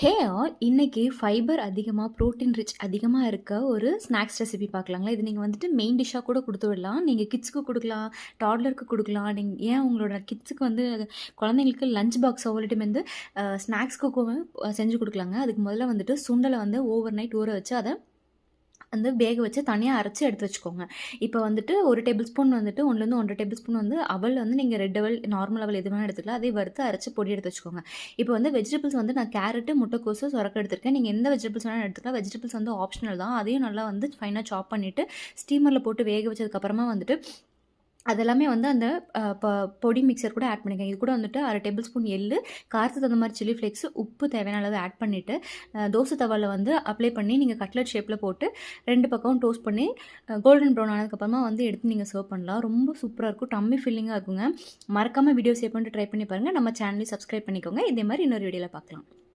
Hey all இன்னைக்கு fibre அதிகமாக protein rich அதிகமாக இருக்க ஒரு ஸ்நாக்ஸ் ரெசிபி பார்க்கலாங்களா. இது நீங்கள் வந்துட்டு மெயின் டிஷ்ஷாக கூட கொடுத்து விடலாம். நீங்கள் கிட்ஸ்க்கு கொடுக்கலாம், டாட்லருக்கு கொடுக்கலாம். ஏன் உங்களோட கிட்ஸுக்கு வந்து குழந்தைங்களுக்கு லஞ்ச் பாக்ஸ் அவ்வளோட்டும் வந்து ஸ்நாக்ஸ்க்கு செஞ்சு கொடுக்கலாங்க. அதுக்கு முதல்ல வந்துட்டு சுண்டலை வந்து ஓவர் நைட் ஊற வச்சு அதை வந்து வேக வச்சு தனியாக அரைச்சி எடுத்து வச்சுக்கோங்க. இப்போ வந்துட்டு 1 டேபிள் ஸ்பூன் வந்துட்டு 1லேருந்து 1 1/2 டேபிள் ஸ்பூன் வந்து அவல் வந்து நீங்கள் ரெட் அவல், நார்மல் அவல் எது வேணாலும் எடுத்துக்கலாம். அதே வறுத்து அரைச்சி பொடி எடுத்து வச்சுக்கோங்க. இப்போ வந்து வெஜிடபிள்ஸ் வந்து நான் கேரட்டு, முட்டைக்கோசு, சொரக்காய் எடுத்திருக்கேன். நீங்கள் எந்த வெஜிடபிள்ஸ் வேணாலும் எடுத்துக்கலாம். வெஜிடபிள்ஸ் வந்து ஆப்ஷனல் தான். அதையும் நல்லா வந்து ஃபைனாக சாப் பண்ணிவிட்டு ஸ்டீமரில் போட்டு வேக வச்சதுக்கப்புறமா வந்துட்டு அதெல்லாமே வந்து அந்த பொடி மிக்சர் கூட ஆட் பண்ணிக்கோங்க. இது கூட வந்துட்டு 1/2 டேபிள் ஸ்பூன் எள்ளு, காரத்துக்கு தகுந்த மாதிரி சில்லி ஃப்ளேக்ஸ், உப்பு தேவையான அளவு ஆட் பண்ணிவிட்டு தோசை தவாவில் வந்து அப்ளை பண்ணி நீங்கள் கட்லெட் ஷேப்பில் போட்டு 2 பக்கமும் டோஸ்ட் பண்ணி கோல்டன் ப்ரௌன் ஆனதுக்கப்புறமா வந்து எடுத்து நீங்கள் சர்வ் பண்ணலாம். ரொம்ப சூப்பராக இருக்கும், டம்மி ஃபில்லிங்காக இருக்குங்க. மறக்காமல் வீடியோ சேவ் பண்ணிட்டு ட்ரை பண்ணி பாருங்கள். நம்ம சேனலையும் சப்ஸ்கிரைப் பண்ணிக்கோங்க. இதே மாதிரி இன்னொரு வீடியோவில் பார்க்கலாம்.